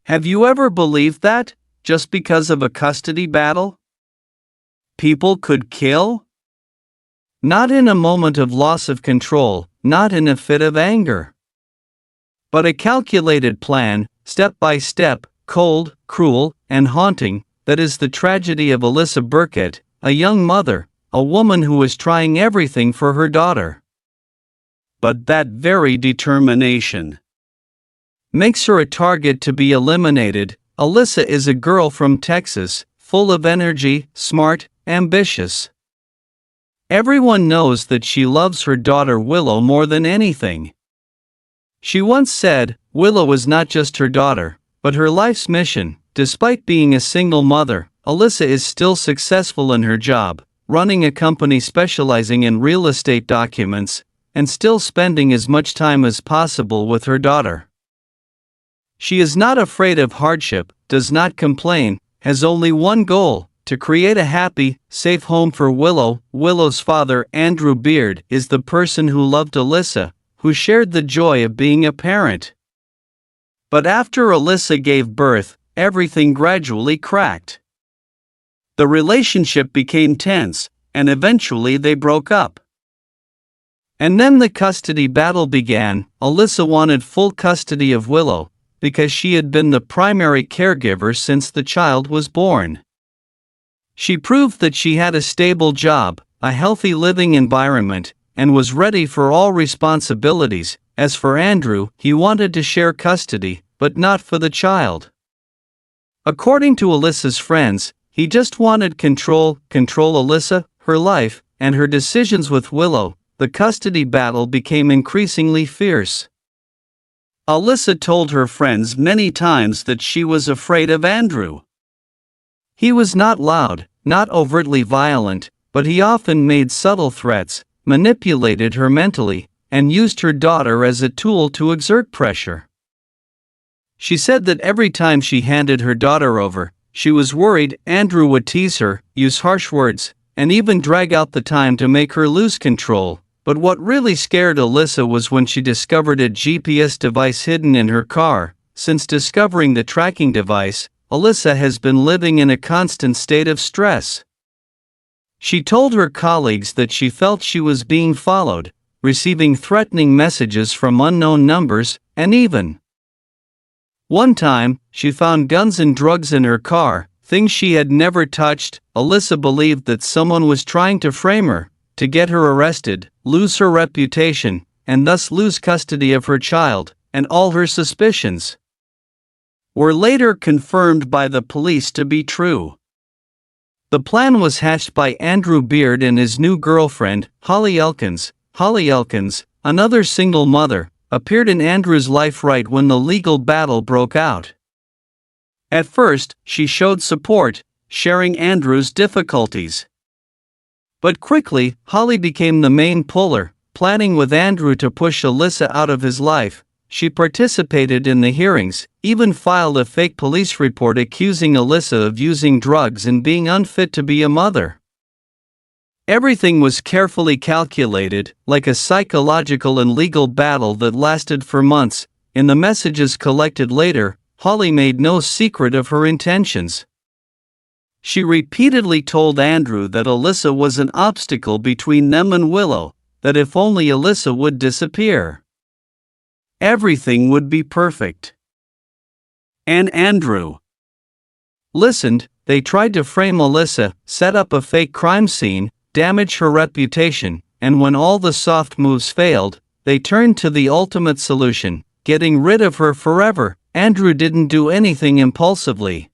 Have you ever believed that, just because of a custody battle, people could kill? Not in a moment of loss of control, not in a fit of anger, but a calculated plan, step by step, cold, cruel, and haunting. That is the tragedy of Alyssa Burkett, a young mother, a woman who was trying everything for her daughter. But that very determination makes her a target to be eliminated. Alyssa is a girl from Texas, full of energy, smart, ambitious. Everyone knows that she loves her daughter Willow more than anything. She once said, Willow is not just her daughter, but her life's mission. Despite being a single mother, Alyssa is still successful in her job, running a company specializing in real estate documents, and still spending as much time as possible with her daughter. She is not afraid of hardship, does not complain, has only one goal: to create a happy, safe home for Willow. Willow's father, Andrew Beard, is the person who loved Alyssa, who shared the joy of being a parent. But after Alyssa gave birth, everything gradually cracked. The relationship became tense, and eventually they broke up. And then the custody battle began. Alyssa wanted full custody of Willow, because she had been the primary caregiver since the child was born. She proved that she had a stable job, a healthy living environment, and was ready for all responsibilities. As for Andrew, he wanted to share custody, but not for the child. According to Alyssa's friends, he just wanted control Alyssa, her life, and her decisions with Willow. The custody battle became increasingly fierce. Alyssa told her friends many times that she was afraid of Andrew. He was not loud, not overtly violent, but he often made subtle threats, manipulated her mentally, and used her daughter as a tool to exert pressure. She said that every time she handed her daughter over, she was worried Andrew would tease her, use harsh words, and even drag out the time to make her lose control. But what really scared Alyssa was when she discovered a GPS device hidden in her car. Since discovering the tracking device, Alyssa has been living in a constant state of stress. She told her colleagues that she felt she was being followed, receiving threatening messages from unknown numbers, and even one time, she found guns and drugs in her car, things she had never touched. Alyssa believed that someone was trying to frame her, to get her arrested, lose her reputation, and thus lose custody of her child, and all her suspicions were later confirmed by the police to be true. The plan was hatched by Andrew Beard and his new girlfriend, Holly Elkins. Holly Elkins, another single mother, appeared in Andrew's life right when the legal battle broke out. At first, she showed support, sharing Andrew's difficulties. But quickly, Holly became the main puller, planning with Andrew to push Alyssa out of his life. She participated in the hearings, even filed a fake police report accusing Alyssa of using drugs and being unfit to be a mother. Everything was carefully calculated, like a psychological and legal battle that lasted for months. In the messages collected later, Holly made no secret of her intentions. She repeatedly told Andrew that Alyssa was an obstacle between them and Willow, that if only Alyssa would disappear, everything would be perfect. And Andrew listened. They tried to frame Alyssa, set up a fake crime scene, damage her reputation, and when all the soft moves failed, they turned to the ultimate solution, getting rid of her forever. Andrew didn't do anything impulsively.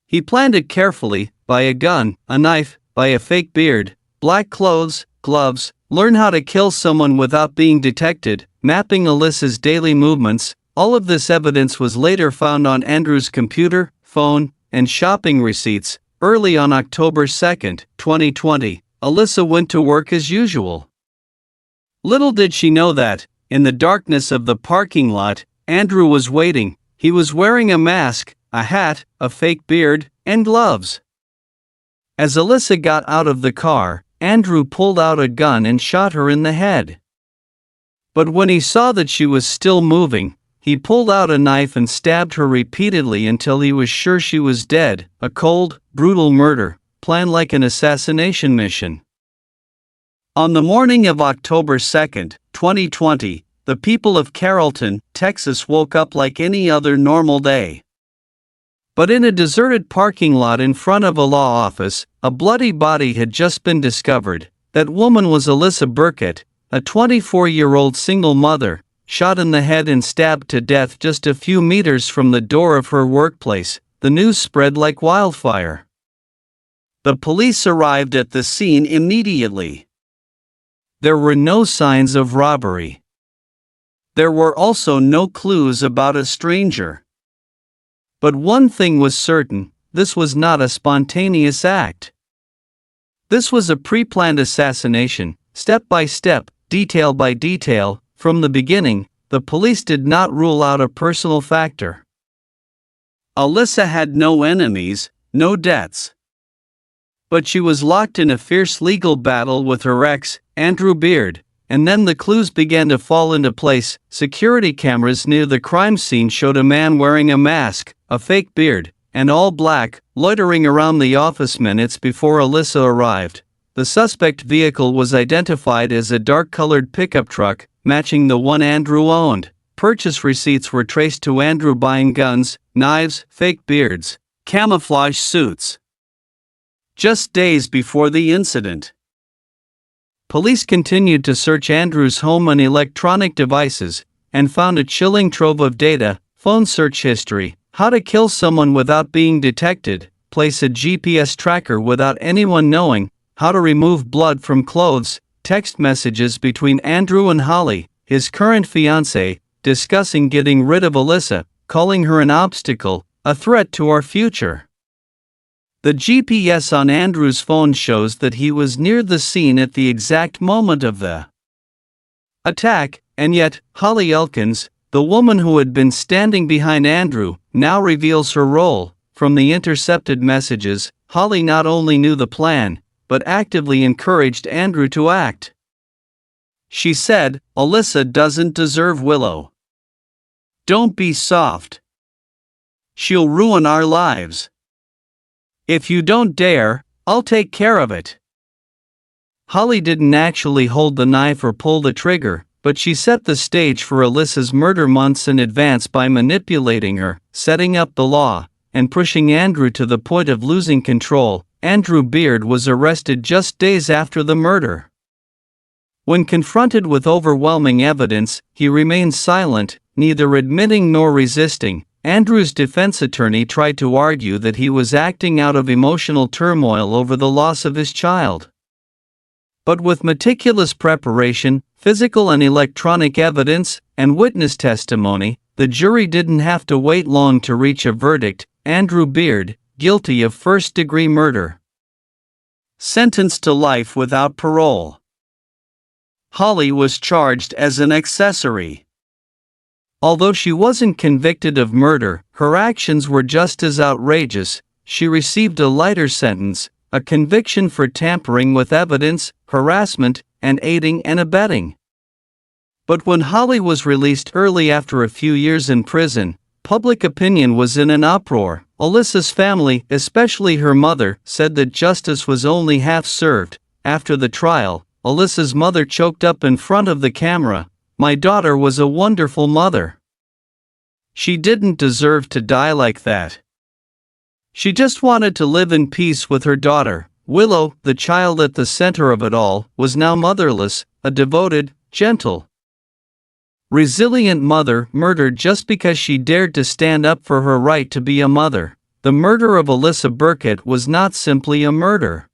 He planned it carefully: buy a gun, a knife, buy a fake beard, black clothes, gloves, learn how to kill someone without being detected, mapping Alyssa's daily movements. All of this evidence was later found on Andrew's computer, phone, and shopping receipts. Early on October 2, 2020, Alyssa went to work as usual. Little did she know that, in the darkness of the parking lot, Andrew was waiting. He was wearing a mask, a hat, a fake beard, and gloves. As Alyssa got out of the car, Andrew pulled out a gun and shot her in the head. But when he saw that she was still moving, he pulled out a knife and stabbed her repeatedly until he was sure she was dead. A cold, brutal murder, planned like an assassination mission. On the morning of October 2, 2020, the people of Carrollton, Texas woke up like any other normal day. But in a deserted parking lot in front of a law office, a bloody body had just been discovered. That woman was Alyssa Burkett, a 24-year-old single mother, shot in the head and stabbed to death just a few meters from the door of her workplace. The news spread like wildfire. The police arrived at the scene immediately. There were no signs of robbery. There were also no clues about a stranger. But one thing was certain: this was not a spontaneous act. This was a pre-planned assassination, step by step, detail by detail. From the beginning, the police did not rule out a personal factor. Alyssa had no enemies, no debts. But she was locked in a fierce legal battle with her ex, Andrew Beard, and then the clues began to fall into place. Security cameras near the crime scene showed a man wearing a mask, a fake beard, and all black, loitering around the office minutes before Alyssa arrived. The suspect vehicle was identified as a dark-colored pickup truck, matching the one Andrew owned. Purchase receipts were traced to Andrew buying guns, knives, fake beards, camouflage suits. Just days before the incident, police continued to search Andrew's home and electronic devices, and found a chilling trove of data: phone search history, how to kill someone without being detected, place a GPS tracker without anyone knowing, how to remove blood from clothes, text messages between Andrew and Holly, his current fiancée, discussing getting rid of Alyssa, calling her an obstacle, a threat to our future. The GPS on Andrew's phone shows that he was near the scene at the exact moment of the attack, and yet, Holly Elkins, the woman who had been standing behind Andrew, now reveals her role. From the intercepted messages, Holly not only knew the plan, but actively encouraged Andrew to act. She said, "Alyssa doesn't deserve Willow. Don't be soft. She'll ruin our lives. If you don't dare, I'll take care of it." Holly didn't actually hold the knife or pull the trigger, but she set the stage for Alyssa's murder months in advance by manipulating her, setting up the law, and pushing Andrew to the point of losing control. Andrew Beard was arrested just days after the murder. When confronted with overwhelming evidence, he remained silent, neither admitting nor resisting. Andrew's defense attorney tried to argue that he was acting out of emotional turmoil over the loss of his child. But with meticulous preparation, physical and electronic evidence, and witness testimony, the jury didn't have to wait long to reach a verdict: Andrew Beard, guilty of first-degree murder. Sentenced to life without parole. Holly was charged as an accessory. Although she wasn't convicted of murder, her actions were just as outrageous. She received a lighter sentence, a conviction for tampering with evidence, harassment, and aiding and abetting. But when Holly was released early after a few years in prison, public opinion was in an uproar. Alyssa's family, especially her mother, said that justice was only half served. After the trial, Alyssa's mother choked up in front of the camera, "My daughter was a wonderful mother. She didn't deserve to die like that. She just wanted to live in peace with her daughter." Willow, the child at the center of it all, was now motherless, a devoted, gentle, resilient mother murdered just because she dared to stand up for her right to be a mother. The murder of Alyssa Burkett was not simply a murder.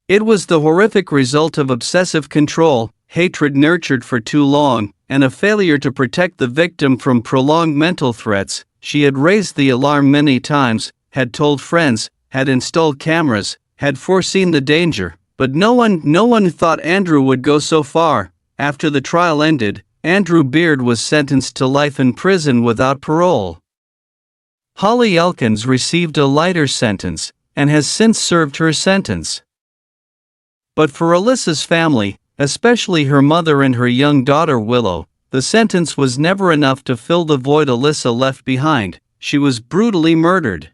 It was the horrific result of obsessive control, hatred nurtured for too long, and a failure to protect the victim from prolonged mental threats. She had raised the alarm many times, had told friends, had installed cameras, had foreseen the danger, but no one thought Andrew would go so far. After the trial ended, Andrew Beard was sentenced to life in prison without parole. Holly Elkins received a lighter sentence, and has since served her sentence. But for Alyssa's family, especially her mother and her young daughter Willow, the sentence was never enough to fill the void Alyssa left behind. She was brutally murdered.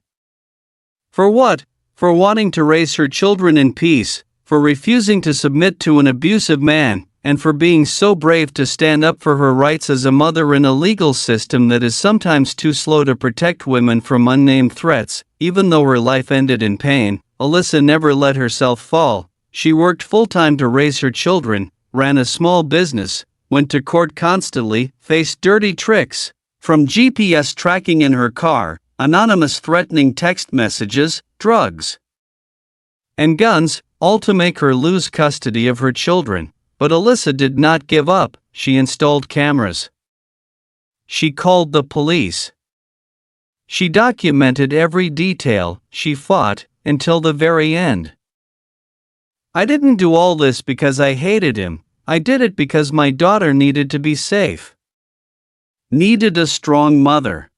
For what? For wanting to raise her children in peace, for refusing to submit to an abusive man, and for being so brave to stand up for her rights as a mother in a legal system that is sometimes too slow to protect women from unnamed threats. Even though her life ended in pain, Alyssa never let herself fall. She worked full-time to raise her children, ran a small business, went to court constantly, faced dirty tricks, from GPS tracking in her car, anonymous threatening text messages, drugs, and guns, all to make her lose custody of her children. But Alyssa did not give up. She installed cameras. She called the police. She documented every detail. She fought until the very end. I didn't do all this because I hated him. I did it because my daughter needed to be safe. Needed a strong mother.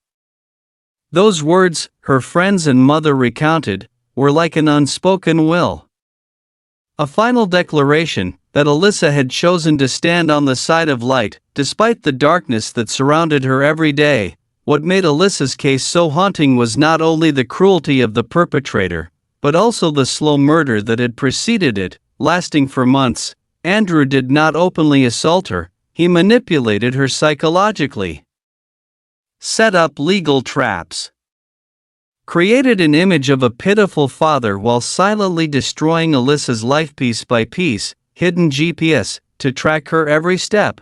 Those words, her friends and mother recounted, were like an unspoken will. A final declaration that Alyssa had chosen to stand on the side of light, despite the darkness that surrounded her every day. What made Alyssa's case so haunting was not only the cruelty of the perpetrator, but also the slow murder that had preceded it, lasting for months. Andrew did not openly assault her, he manipulated her psychologically. Set up legal traps. Created an image of a pitiful father while silently destroying Alyssa's life piece by piece, hidden GPS to track her every step.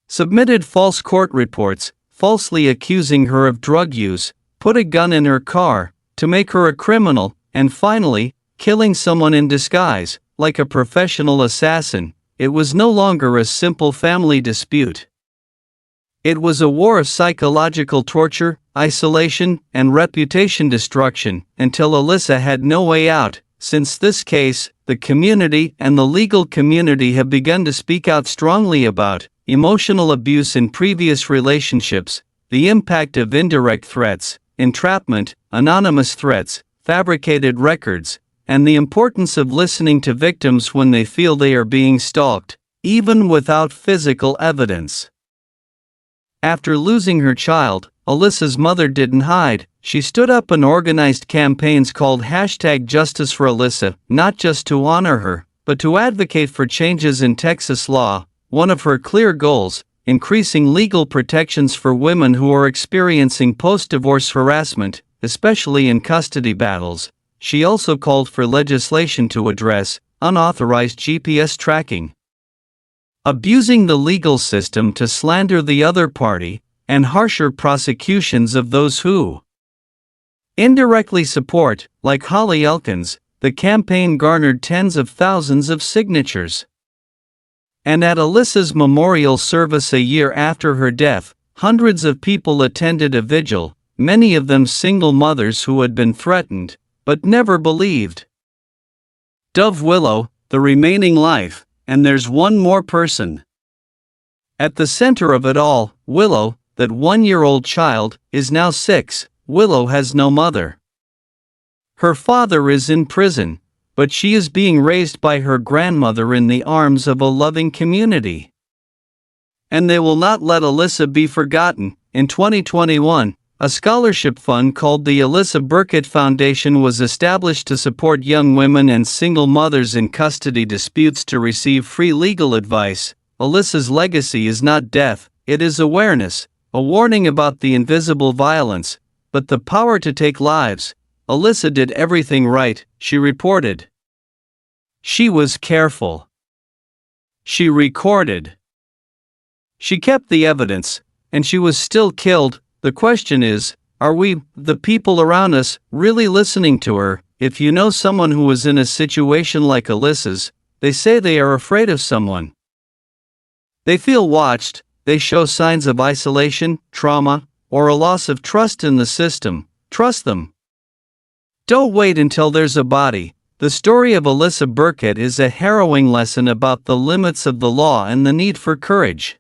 Submitted false court reports, falsely accusing her of drug use, put a gun in her car to make her a criminal, and finally, killing someone in disguise, like a professional assassin. It was no longer a simple family dispute. It was a war of psychological torture, isolation, and reputation destruction, until Alyssa had no way out. Since this case, the community and the legal community have begun to speak out strongly about emotional abuse in previous relationships, the impact of indirect threats, entrapment, anonymous threats, fabricated records, and the importance of listening to victims when they feel they are being stalked, even without physical evidence. After losing her child, Alyssa's mother didn't hide. She stood up and organized campaigns called #Justice for Alyssa, not just to honor her, but to advocate for changes in Texas law. One of her clear goals, increasing legal protections for women who are experiencing post-divorce harassment, especially in custody battles. She also called for legislation to address unauthorized GPS tracking, abusing the legal system to slander the other party, and harsher prosecutions of those who indirectly support. Like Holly Elkins, the campaign garnered tens of thousands of signatures. And at Alyssa's memorial service a year after her death, hundreds of people attended a vigil, many of them single mothers who had been threatened, but never believed. Dove Willow, the remaining life, and there's one more person. At the center of it all, Willow, that one-year-old child, is now 6. Willow has no mother. Her father is in prison, but she is being raised by her grandmother in the arms of a loving community. And they will not let Alyssa be forgotten. In 2021, a scholarship fund called the Alyssa Burkett Foundation was established to support young women and single mothers in custody disputes to receive free legal advice. Alyssa's legacy is not death, it is awareness, a warning about the invisible violence, but the power to take lives. Alyssa did everything right, she reported. She was careful. She recorded. She kept the evidence, and she was still killed. The question is, are we, the people around us, really listening to her? If you know someone who was in a situation like Alyssa's, they say they are afraid of someone. They feel watched, they show signs of isolation, trauma, or a loss of trust in the system. Trust them. Don't wait until there's a body. The story of Alyssa Burkett is a harrowing lesson about the limits of the law and the need for courage.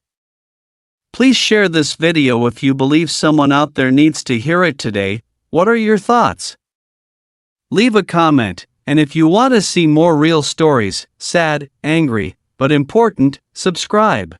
Please share this video if you believe someone out there needs to hear it today. What are your thoughts? Leave a comment, and if you want to see more real stories, sad, angry, but important, subscribe.